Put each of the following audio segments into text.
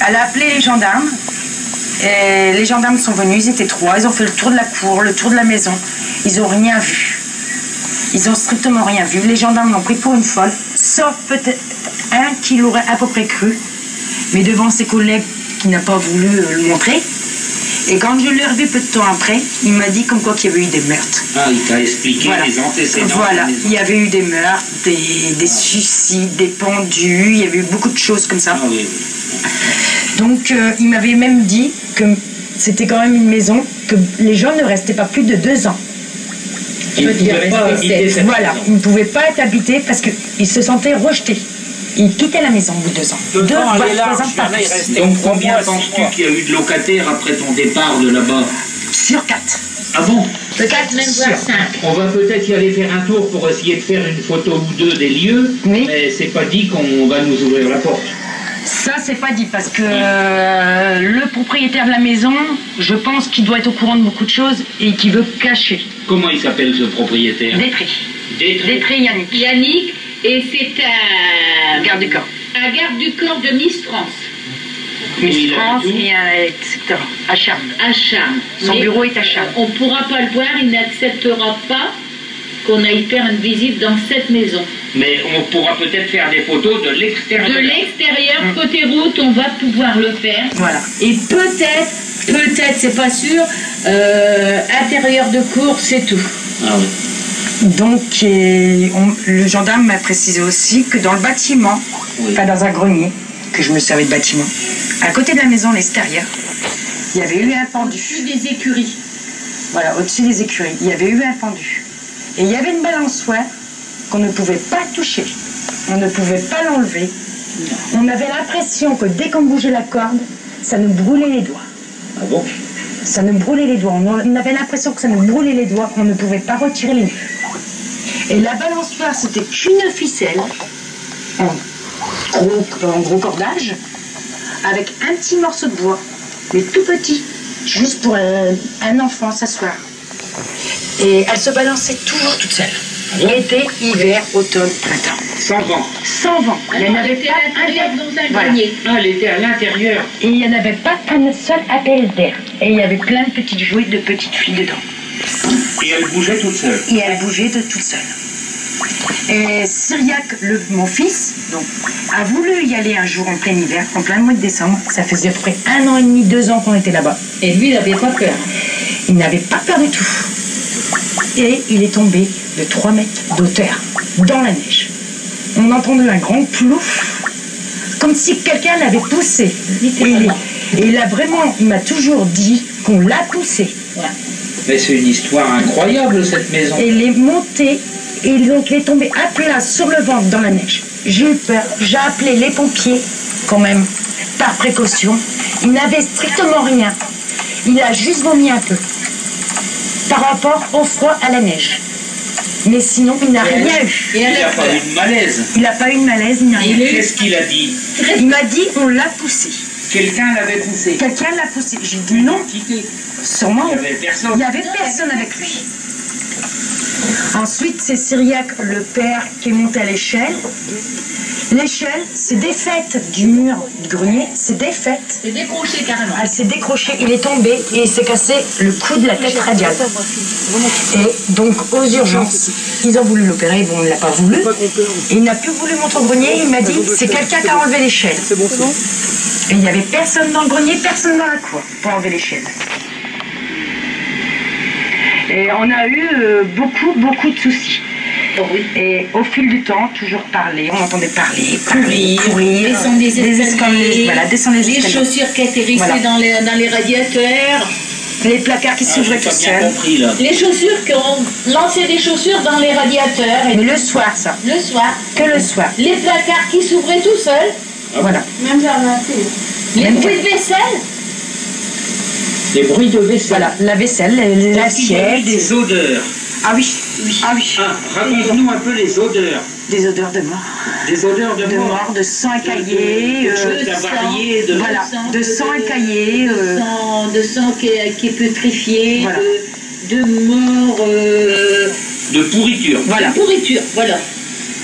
Elle a appelé les gendarmes. Et les gendarmes sont venus, ils étaient 3, ils ont fait le tour de la cour, le tour de la maison. Ils n'ont rien vu. Ils n'ont strictement rien vu. Les gendarmes l'ont pris pour une folle, sauf peut-être un qui l'aurait à peu près cru, mais devant ses collègues qui n'a pas voulu le montrer. Et quand je l'ai revu peu de temps après, il m'a dit comme quoi qu'il y avait eu des meurtres. Ah, il t'a expliqué les antécédents. Voilà, il y avait eu des meurtres, des suicides, des pendus, il y avait eu beaucoup de choses comme ça. Ah, oui. Donc il m'avait même dit que c'était quand même une maison, que les gens ne restaient pas plus de 2 ans. Ils ne pouvaient pas habiter cette Voilà, maison. ils ne pouvaient pas être habités parce qu'ils se sentaient rejetés. Ils quittaient la maison au bout de 2 ans. 2 ans, voire elle est 3 large, ans, pas jamais plus. resté. Donc combien penses-tu qu'il y a eu de locataires après ton départ de là-bas? Sur 4. Ah bon? Peut-être même voire 5. On va peut-être y aller faire un tour pour essayer de faire une photo ou deux des lieux, Oui. mais c'est pas dit qu'on va nous ouvrir la porte. Ça, c'est pas dit parce que le propriétaire de la maison, je pense qu'il doit être au courant de beaucoup de choses et qu'il veut cacher. Comment il s'appelle ce propriétaire? Détruit. Détruit. Détruit Yannick. Yannick, et c'est un Garde du corps. garde du corps de Miss France, Miss il France habite où? et etc. À Charmes. à Charmes. Son Mais bureau est à Charmes. on ne pourra pas le voir, il n'acceptera pas qu'on aille faire une visite dans cette maison. Mais on pourra peut-être faire des photos de l'extérieur. De l'extérieur, côté route, on va pouvoir le faire. Voilà. Et peut-être, c'est pas sûr, intérieur de cour, c'est tout. Ah oui. Donc, le gendarme m'a précisé aussi que dans le bâtiment, Oui. enfin dans un grenier, que je me servais de bâtiment, à côté de la maison, l'extérieur, il y avait eu un pendu. Au-dessus des écuries. Voilà, au-dessus des écuries, il y avait eu un pendu. Et il y avait une balançoire qu'on ne pouvait pas toucher. On ne pouvait pas l'enlever. On avait l'impression que dès qu'on bougeait la corde, ça nous brûlait les doigts. Ah bon? Ça nous brûlait les doigts. On avait l'impression que ça nous brûlait les doigts, qu'on ne pouvait pas retirer les nœuds. Et la balançoire, c'était qu'une ficelle en gros cordage, avec un petit morceau de bois, mais tout petit, juste pour un enfant s'asseoir. Et elle se balançait toujours toute seule. Été, hiver, automne, printemps. Sans vent. Sans vent. Il n'y en avait était pas à un l'intérieur dans un Voilà. grenier. Ah, elle était à l'intérieur. Et il n'y en avait pas un seul appel d'air. Et il y avait plein de petites jouets de petites filles dedans. Et elle bougeait toute seule. Et elle bougeait de toute seule. Et Cyriac, mon fils, donc, a voulu y aller un jour en plein hiver, en plein mois de décembre. Ça faisait à peu près 1 an et demi, 2 ans qu'on était là-bas. Et lui, il n'avait pas peur. Il n'avait pas peur du tout. Et il est tombé de 3 mètres d'auteur dans la neige. On a entendu un grand plouf, comme si quelqu'un l'avait poussé. Et il a vraiment, il m'a toujours dit qu'on l'a poussé. Mais c'est une histoire incroyable, cette maison. Et il est monté, et donc il est tombé à plat sur le ventre dans la neige. J'ai eu peur, j'ai appelé les pompiers, quand même, par précaution. Il n'avait strictement rien. Il a juste vomi un peu, par rapport au froid à la neige. Mais sinon, il n'a rien eu. Et Il elle n'a a pas peur. eu de malaise. Il n'a pas eu de malaise, il n'a rien. Qu'est-ce qu'il a dit? Il m'a dit, on l'a poussé. Quelqu'un l'avait poussé. Quelqu'un l'a poussé. J'ai dit non, Quitté. sûrement. Il n'y avait personne. Il n'y avait personne avec lui. Ensuite, c'est Cyriac, le père, qui est monté à l'échelle. L'échelle s'est défaite du mur du grenier, s'est défaite. C'est décroché carrément. Elle s'est décrochée, il est tombé et il s'est cassé le cou de la tête radiale. Et donc, aux urgences, ils ont voulu l'opérer, bon, on ne l'a pas voulu. Il n'a plus voulu monter au grenier, il m'a dit, c'est quelqu'un qui a enlevé l'échelle. Et il n'y avait personne dans le grenier, personne dans la cour pour enlever l'échelle. Et on a eu beaucoup de soucis. Oh oui. Et au fil du temps, toujours parler, on entendait parler, courir, Descendre des escaliers, voilà, descendre les les escaliers. chaussures qui étaient restées Voilà. dans les radiateurs, Les placards qui s'ouvraient tout J'ai pas bien seuls. compris, là. les chaussures qu'on lançait des chaussures dans les radiateurs. Mais le soir, ça, Le soir, que le soir. les placards qui s'ouvraient tout seuls, Voilà. même les Même bruits de vaisselle. Des bruits de vaisselle. Voilà, la vaisselle, Est-ce qu'il y a eu l'assiette. des odeurs? Ah oui, ah oui. Ah, raconte-nous un peu les odeurs. Des odeurs de mort. Des odeurs de De mort. mort, de sang écaillé. De choses avariées, de... Voilà, de sang écaillé. De sang qui est pétrifié, Voilà. de mort, de pourriture. Voilà. de pourriture, voilà.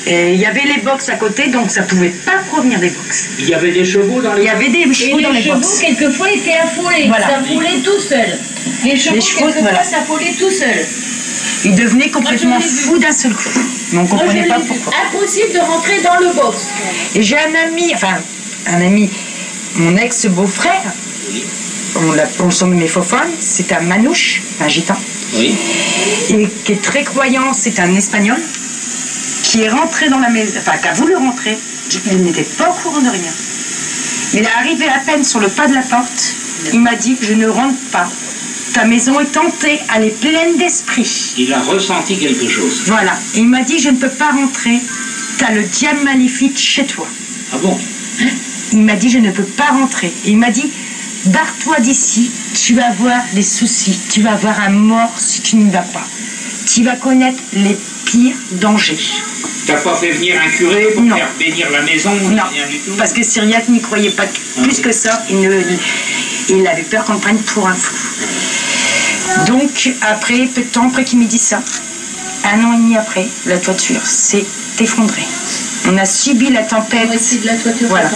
Et il y avait les box à côté, donc ça pouvait pas provenir des box. Il y avait des chevaux dans les Il y avait des chevaux dans les chevaux, box. quelquefois, étaient affolés. Voilà. Ça affolait tout seul. Les chevaux, quelquefois, voilà. s'affolaient tout seul. Ils devenaient complètement Moi, je l'ai vu. fous d'un seul coup. Mais on Moi, je comprenait l'ai pas vu. pourquoi. Impossible de rentrer dans le box. Et j'ai un ami, mon ex-beau-frère, Oui. on le surnommait Fofone, c'est un manouche, un gitan, Oui. et qui est très croyant, c'est un espagnol, qui est rentré dans la maison, enfin qui a voulu rentrer, il n'était pas au courant de rien. Mais il est arrivé à peine sur le pas de la porte, il m'a dit, je ne rentre pas. Ta maison est hantée, elle est pleine d'esprit. Il a ressenti quelque chose. Voilà. Et il m'a dit, je ne peux pas rentrer, t'as le diable maléfique chez toi. Ah bon? Il m'a dit, je ne peux pas rentrer. Et il m'a dit, barre-toi d'ici, tu vas avoir des soucis, tu vas avoir un mort si tu n'y vas pas. Tu vas connaître les pires dangers. T'as pas fait venir un curé pour Non. faire bénir la maison? Non, Rien du tout? parce que Cyriaque n'y croyait pas plus que ça. Il avait peur qu'on le prenne pour un fou. Donc, après, peu de temps après qu'il m'ait dit ça, 1 an et demi après, la toiture s'est effondrée. On a subi la tempête. Moi aussi, de la toiture, Voilà.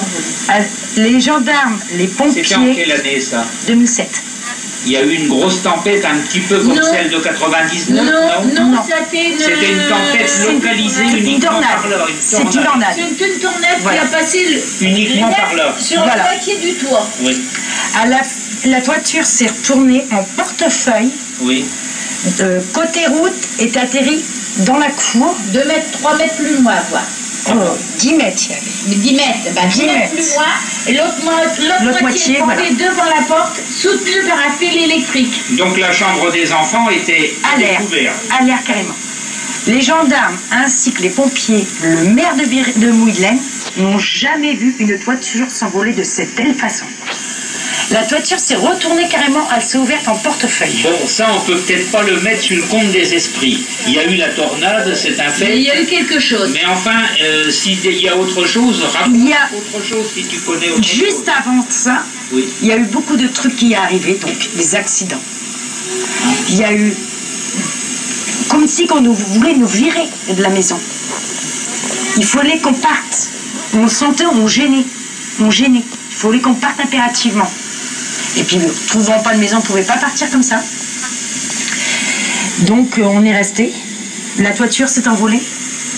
Les gendarmes, les pompiers, C'était en quelle année ça? 2007. Il y a eu une grosse tempête un petit peu comme Non. celle de 99? Non, Non. c'était C'était une tempête localisée Une uniquement tornade. par là. C'est une tornade. C'est une tornade Voilà. qui a passé Uniquement par là. sur Voilà. la moitié du toit. Oui. La toiture s'est retournée en portefeuille. Oui. Côté route est atterri dans la cour. 2 mètres, 3 mètres plus loin, quoi. 10 mètres, il y avait. Mais 10 mètres, 10 10 mètres mètres. plus loin. Et l'autre moitié est voilà. tombée devant la porte, soutenue par un fil électrique. Donc la chambre des enfants était À l'air. découverte. À l'air carrément. Les gendarmes ainsi que les pompiers, le maire de Mouilhelène, n'ont jamais vu une toiture s'envoler de cette telle façon. La toiture s'est retournée carrément, elle s'est ouverte en portefeuille. Bon, ça, on peut peut-être pas le mettre sur le compte des esprits. Il y a eu la tornade, c'est un fait. Il y a eu quelque chose. Mais enfin, s'il y a autre chose, raconte Il y a- autre chose si tu connais autre chose. Juste avant ça, Oui. il y a eu beaucoup de trucs qui y est arrivé, donc des accidents. Il y a eu comme si on voulait nous virer de la maison. Il fallait qu'on parte. On sentait, on gênait. On gênait. Il fallait qu'on parte impérativement. Et puis, ne trouvant pas de maison, on ne pouvait pas partir comme ça. Donc, on est resté. La toiture s'est envolée.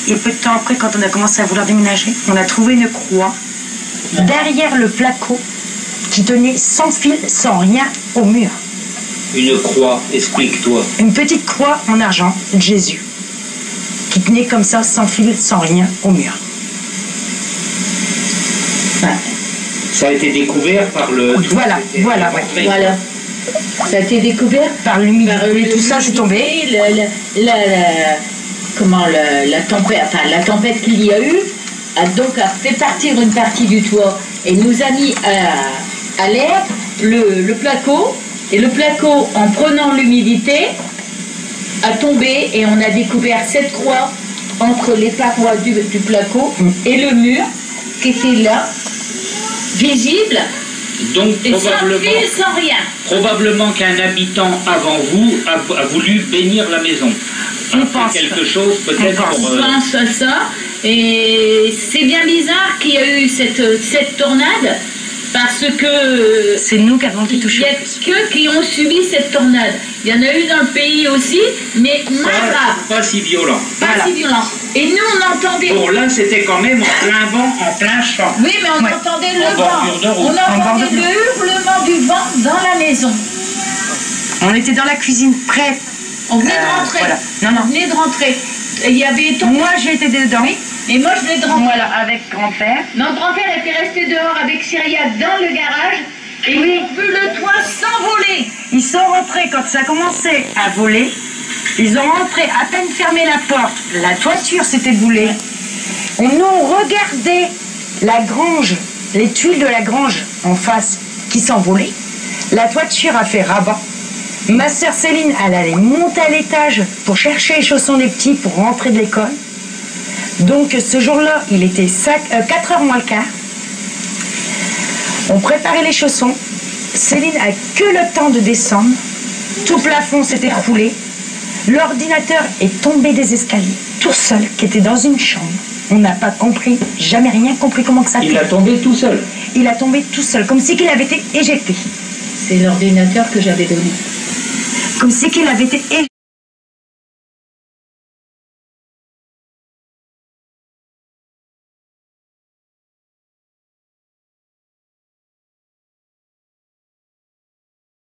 Et peu de temps après, quand on a commencé à vouloir déménager, on a trouvé une croix derrière le placo qui tenait sans fil, sans rien au mur. Une croix, explique-toi. Une petite croix en argent de Jésus qui tenait comme ça, sans fil, sans rien au mur. Voilà. Ça a été découvert par le... Voilà, voilà, ouais. Voilà. Ça a été découvert Par l'humidité, tout ça, c'est tombé. La tempête qu'il y a eu a donc fait partir une partie du toit et nous a mis à l'air le placo. Et le placo, en prenant l'humidité, a tombé et on a découvert cette croix entre les parois du placo et le mur qui était là, visible, Donc et sans fil, sans rien. probablement qu'un habitant avant vous a voulu bénir la maison. On pense. Quelque chose peut-être On pense. pour... Je pense à ça. Et c'est bien bizarre qu'il y a eu cette tornade parce que C'est nous qui avons été il n'y touchés. a que qui ont subi cette tornade. Il y en a eu dans le pays aussi, mais moins grave, Pas si violent. pas Voilà. si violent. Et nous, on entendait. Bon, là, c'était quand même en plein vent, en plein champ. Oui, mais on Ouais. entendait En le bordure de vent. route. On En entendait bordure de le hurlement du vent dans la maison. On était dans la cuisine, près. On venait de rentrer. Voilà. Non, non. On venait de rentrer. Et il y avait tombé. Moi, j'ai été dedans. Et moi, je venais de rentrer. Voilà, avec grand-père. Notre grand-père était resté dehors avec Cyriaque dans le garage et Oui. ils ont vu le toit s'envoler. Ils sont rentrés quand ça commençait à voler. Ils ont rentré, à peine fermé la porte. La toiture s'était boulée. On nous regardait la grange, les tuiles de la grange en face qui s'envolaient. La toiture a fait rabat. Ma sœur Céline, elle allait monter à l'étage pour chercher les chaussons des petits pour rentrer de l'école. Donc ce jour-là, il était 4h moins le quart. On préparait les chaussons. Céline a que le temps de descendre. Tout plafond s'est écroulé. L'ordinateur est tombé des escaliers. tout seul, qui était dans une chambre. On n'a pas compris, jamais rien compris comment que ça Il a tombé tout seul. Il a tombé tout seul, comme si qu'il avait été éjecté. C'est l'ordinateur que j'avais donné. Comme si qu'il avait été éjecté.